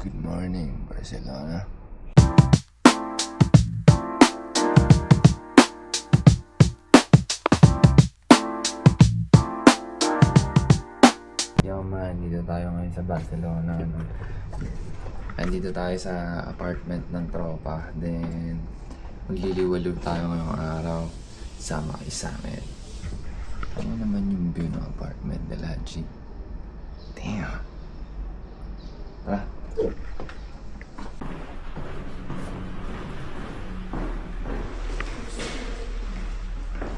Good morning, Barcelona. Yo man, dito tayo ngayon sa Barcelona. Andito tayo sa apartment ng tropa. Then, magliliwaliw tayo ngayong araw. Sama kay Samet. Ano naman yung view ng apartment nila, G? Damn. Tara.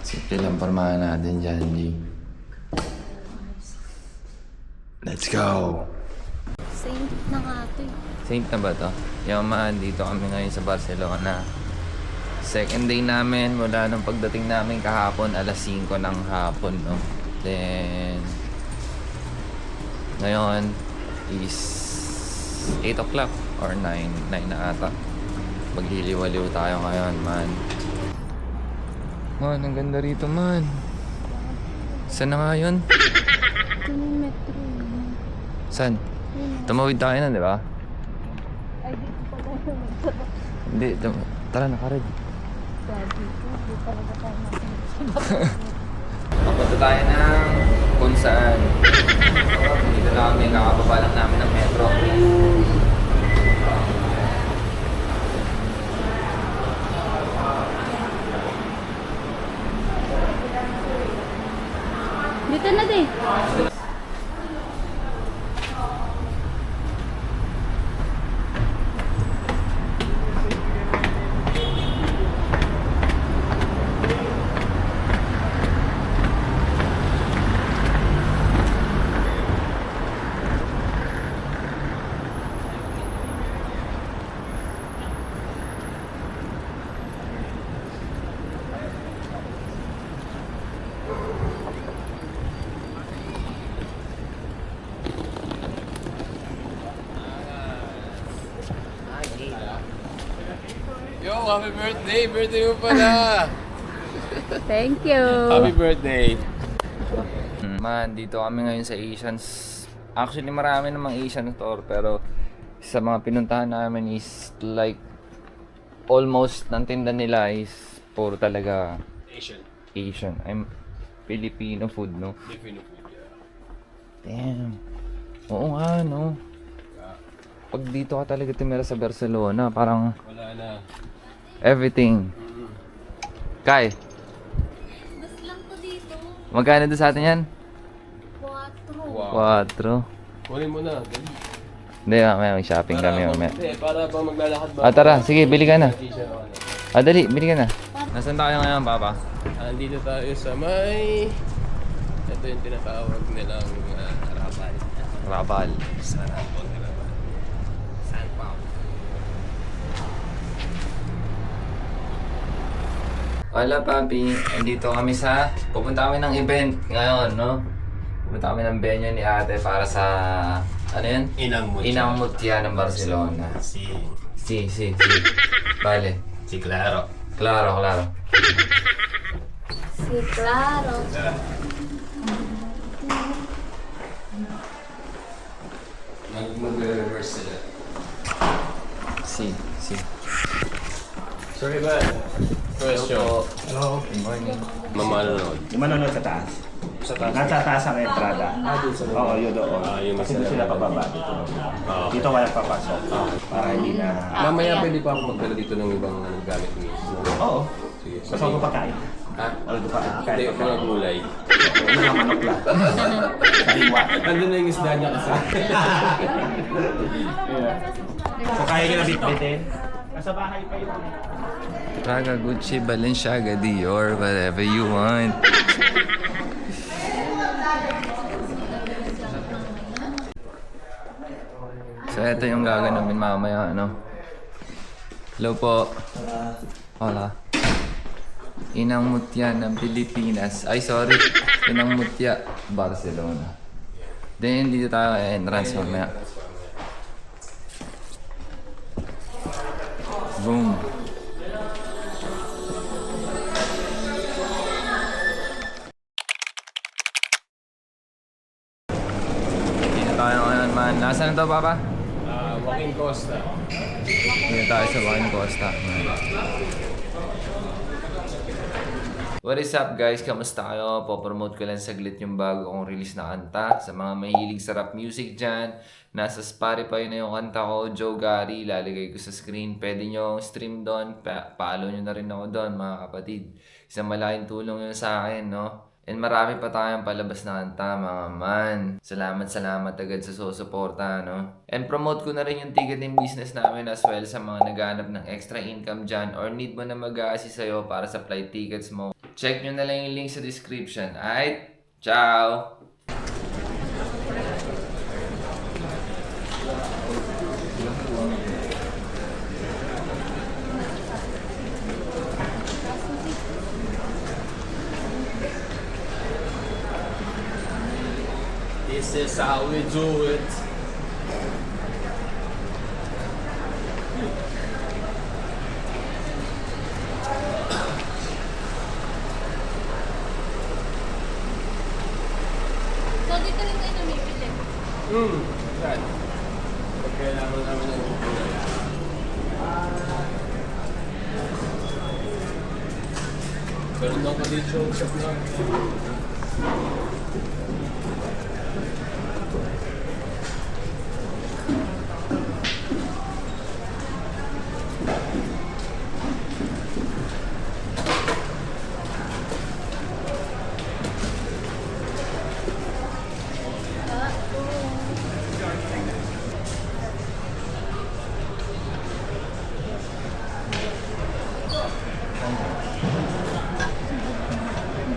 Simple lang parmahan natin dyan, G. Let's go! Saint na nga ito eh. Saint na ba to? Yung dito kami ngayon sa Barcelona. Second day namin, mula nung pagdating namin kahapon, alas 5 ng hapon, no? Then, ngayon is 8 o'clock or 9 na ata. Maghiliwaliw tayo ngayon, man. Man, ang ganda rito, man. Saan na nga yun? Ito yung metro. Saan? Tumawid tayo na, di ba? Ay, dito pala yung metro. Hindi, tara, nakared. Sabi ko, di talaga tayo natin. Papunta tayo ng kung saan. Dito na kami, kakababa lang namin ng metro. Dito na din. Yo, happy birthday! Birthday mo pala! Thank you. Happy birthday! Man, dito kami ngayon sa Asians. Actually, marami namang Asian store, pero sa mga pinuntahan namin is like almost ng tinda nila is puro talaga Asian. I'm Filipino food, no? Filipino food, yeah. Damn. Oo nga, no? Pag dito ka talaga tumira sa Barcelona, parang Wala na. everything. Kai, Mas lang ko dito. magkano doon sa atin yan? 4. Wow. 4. Kunin mo na. Dali. Hindi, mamaya mag-shopping kami mamaya. Hindi, para pa maglalakad ba? Tara, sige, bili ka na. T-shirt ako na. Dali, bili ka na. Nasaan tayo ngayon, Papa? Andito tayo sa may... Ito yung tinatawag nilang Rabal. Rabal. Sarap po nila. San Pao. Wala, Papi. Andito kami sa... Pupunta kami ng event ngayon, no? Pupunta kami ng venue ni ate para sa... Ano yun? Inang Mutya. Inang Mutya ng Barcelona. Si. Vale. Si Claro. Claro. Si Claro. Mag-reverse sila. Si. Sorry ba? Question. Hello. Good morning. Mamanood. Yung manonood sa taas. Sa taas. Nasa taas ang entrada. Oo, yun doon. yung Kasi doon sila pababa dito. Dito kaya papasok. Para hindi na... Mamaya pwede pa ako magdala dito ng ibang gamit ni Oo. Sige. Gusto ko pagkain. Ha? Ano pa? Hindi, mga gulay. Ano nga manok lang. Sariwa. Nandun na yung isda niya kasi. So kaya nyo na bitbitin? Nasa bahay pa yun. Praga, Gucci, Balenciaga, Dior, whatever you want. So, ito yung gagawin mamaya, ano? Hello po. Hola. Inang Mutya ng Pilipinas. Ay, sorry. Inang Mutya, Barcelona. Then, dito tayo entrance mamaya. Boom. Dito tayo ngayon, man. Nasaan na to, Papa? Joaquin Costa. Dito tayo sa Juan Costa. What is up guys? Kamusta kayo? Popromote ko lang saglit yung bago kong release na kanta. Sa mga mahilig sa rap music dyan, nasa Spotify na yung kanta ko, Joe Gary. Lalagay ko sa screen. Pwede nyo stream doon. Follow nyo na rin ako doon mga kapatid. Isang malaking tulong yun sa akin, no? And marami pa tayong palabas na kanta, mga man. Salamat agad sa susuporta, no? And promote ko na rin yung ticketing business namin as well sa mga naghahanap ng extra income dyan or need mo na mag-a-assist sa'yo para sa flight tickets mo. Check nyo na lang yung link sa description. Alright? Ciao! This is how we do it. So, dito rin tayo namipili. Saan? Pag kailangan namin ng pero nung ko dito sa vlog.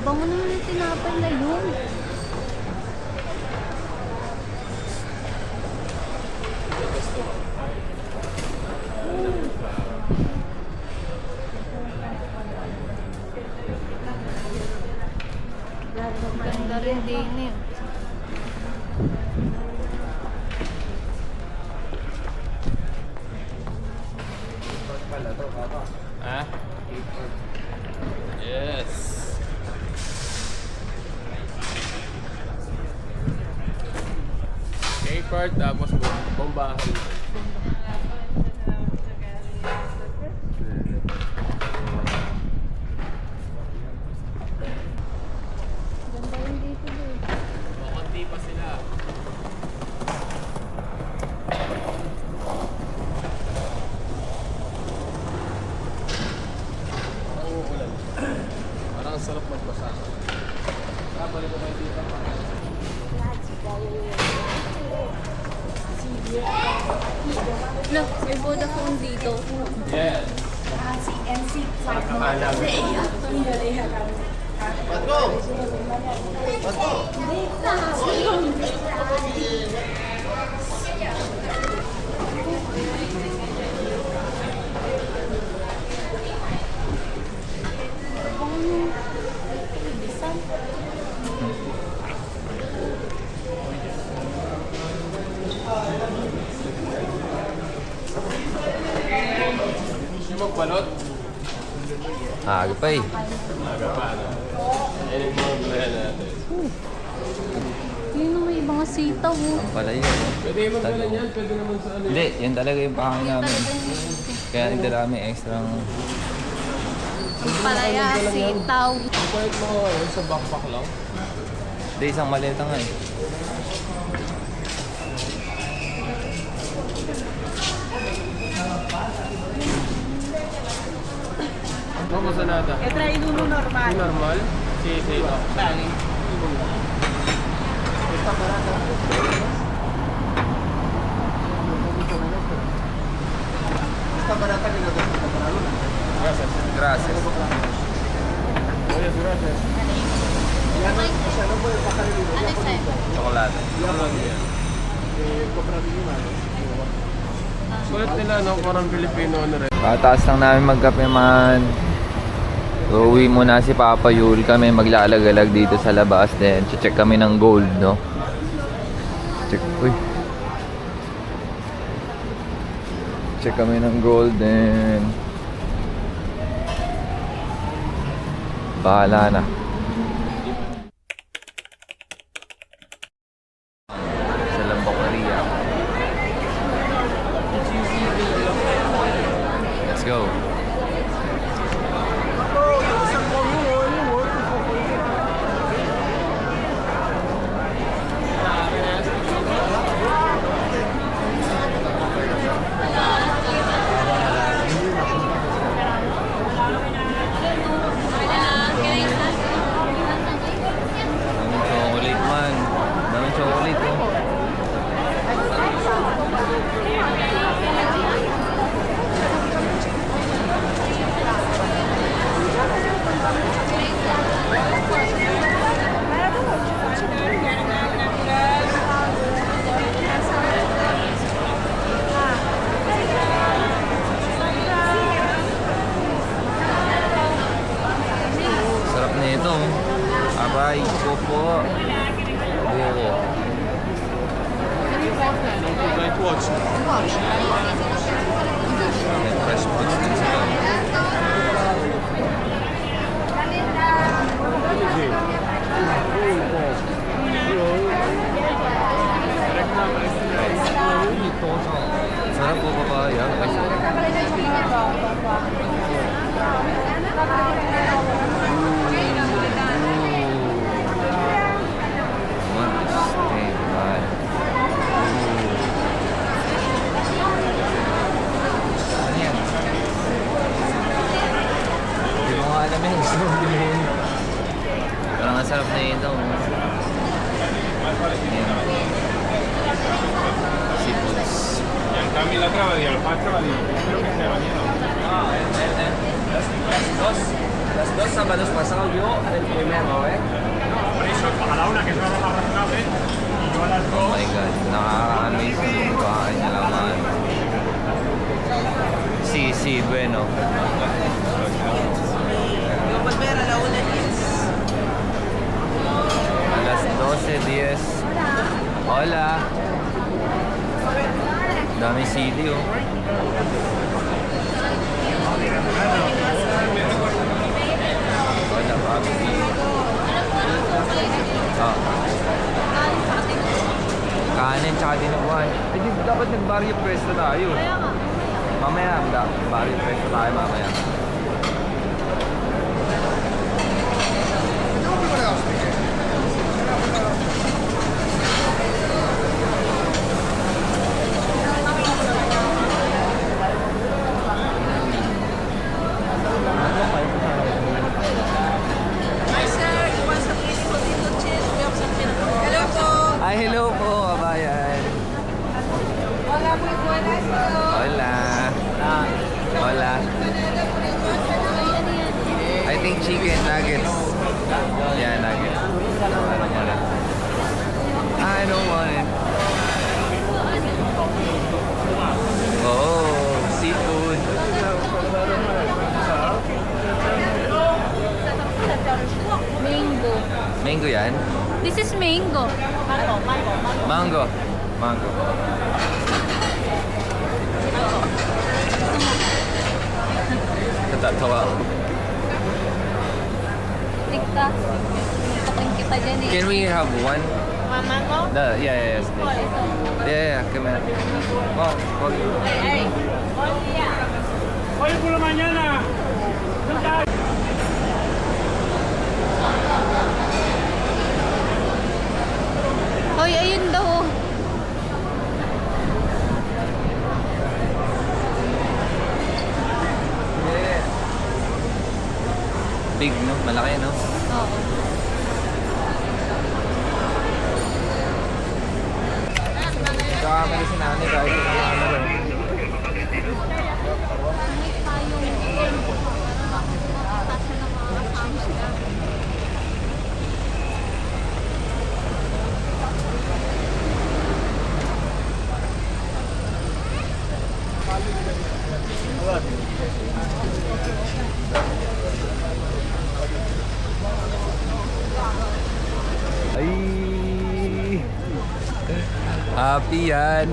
Bango naman yung tinapay na yun. Ganda rin din eh. Ha? Yes. K-part tapos bombahan. Ganda rin dito eh. Konti pa sila. Ang uulan. Parang ang sarap magbasa. Balik ko kayo dito. Look, may Vodafone dito. Yes. Yung magbalot. Aga pa eh. Aga pa na. Ayun yung mga plan natin. Yun na may mga sitaw oh. Ang pala yun. Pwede yung magbalan yan. Pwede naman sa ano. Hindi, yan talaga yung pakain namin. Kaya nagdala kami extra Palaya, sitaw. Pwede mo sa backpack lang. Hindi, isang maleta nga eh. ¿Cómo se nada? He traído uno normal. ¿Un normal? Sí, sí. Vale. Gracias. Gracias. Muchas gracias. Ano sa'yo? Chocolate. Sulit nila, no? Parang Filipino ano rin. Pataas lang namin magkape man. Uuwi muna si Papa Yul. Kami maglalagalag dito sa labas. Then, check kami ng gold, no? Check, uy. Check kami ng gold, then bahala na. Sa Lambocaria. go. Daming chocolate man. Daming chocolate oh. Sarap na ito. Abay ko po. Buko. May fresh fruits din sila. Sarap po papaya. Parang ang sarap na ito. Seafoods. Cambia la trama di alpaca y creo que se ha bañado. Los dos sábados pasados yo el primero, eh. Por eso, a la una que es la más razonable, y yo a las Oh my God, nakaka-amaze yung kain nila man. Si, bueno. Alas 12:10. Hola. Dami sili oh. Wala barbecue. Ah. Kanin tsaka dinuguan. Eh di dapat nag-barrio presto tayo. Mamaya, barrio presto tayo mamaya. Ay, hello po, kabayan. Hola, muy buenas. Hola. Hola. I think chicken nuggets. Yeah, nuggets. I don't want it. I don't want it. Oh, seafood. Mango. Mango yan? This is mango. Mango. Mango. Natatawa ako. Tikta. Taking kita dyan eh. Can we have one? Mango? Yes. Please. Yeah, come here. Oh, okay. Hoy por la mañana. Hoy, ayun daw. Yeah. Big, no? Malaki, no? Oo. Kakamali si nanay kahit yung mga ano. Ay! Happy yan!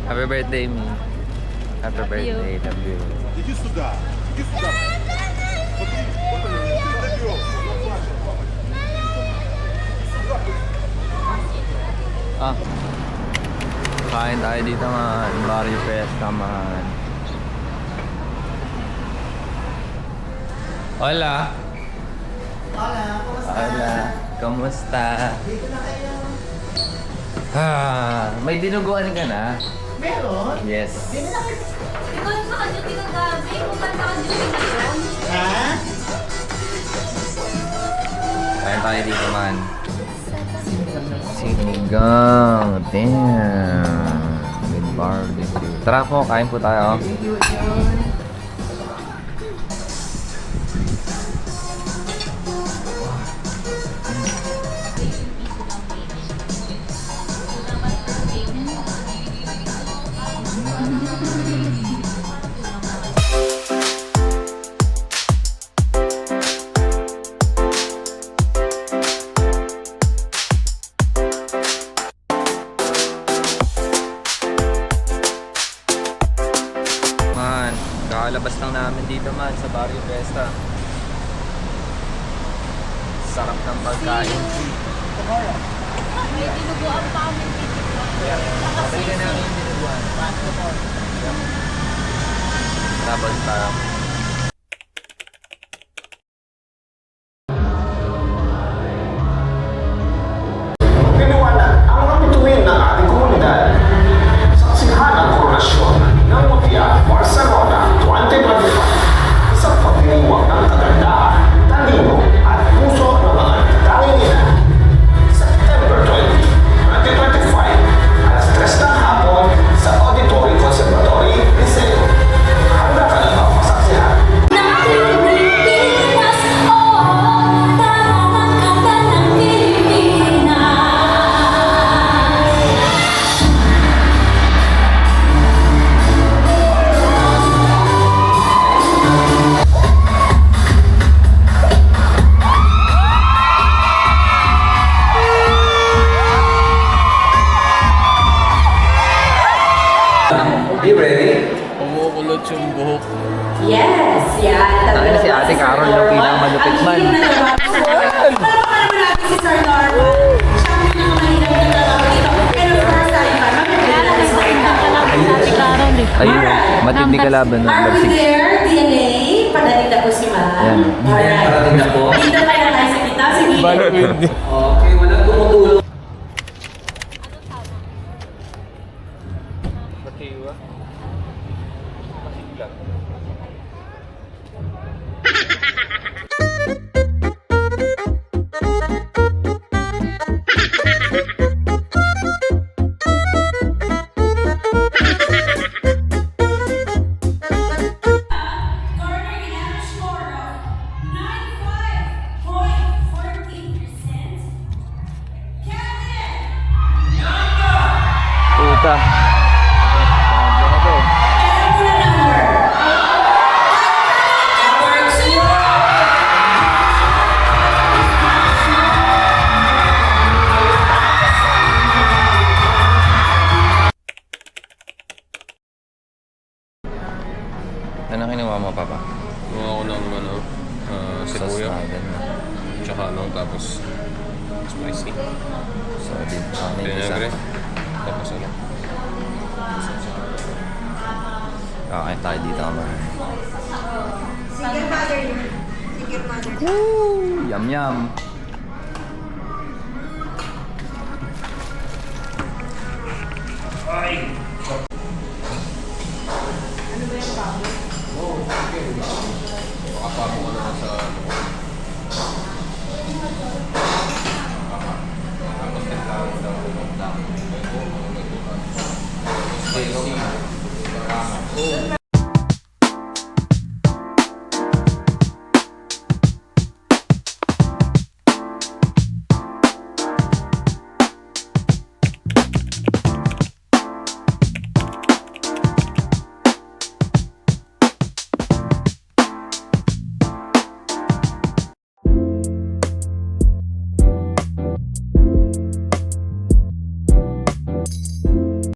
Happy birthday, me. Happy birthday, love you. Иди сюда. Иди сюда. Смотри, вот он, идет. Ah. Kain tayo dito man. Barrio Festa man. Hola. Hola. Kamusta? Dito na kayo. May dinuguan ka na? Meron? Yes. Ikaw yung naka-duty ng gabi. Kung ba't naka-duty ngayon? Ha? Kain tayo dito man. Sinigang. Damn. With barbecue. Tara po, kain po tayo. Man, kakalabas lang namin dito man sa Barrio Fiesta. Sarap ng pagkain. May dinuguan pa kami dito. Kapag ka namin yung dinuguan. Tapos tayo. Piniwanag ang mga bituin ng ating komunidad. Saksihan ang koronasyon ng Mutya Barcelona 2025. Isang pagdiriwang ng kagandahan, talino at puso ng mga nagtatanging ina. September 20, 2025, alas 3 ng hapon sa Auditory Conservatory Liceo. Handa ka na ba masaksihan? Be ready? Kumukulot yung buhok. Yes, yan. Tayo si Ate Carol yung pinakamalupit man. Pero naman natin si Sir Norman. Siya ang pinakamalinaw na talaga dito. And of course, tayo pa. Ayun, matindi kalaban ng Are we Bagsik. there, DNA? Padating na po si Ma. Yan. Alright. Parating na po. Dito tayo na tayo sa kita. Sige. Okay, walang tumutulong. Garner an average score of 95.14%. Candidate! Puta. Ano to? Alam mo na number. Number 2. Ano kinuha mo, Papa? Gumawa ko ng sibuya. Tsaka tapos spicy. So, dito kami Vinagre. isa. Tapos ano? Kakain tayo dito naman. Single mother yun. Single mother. Yum yum.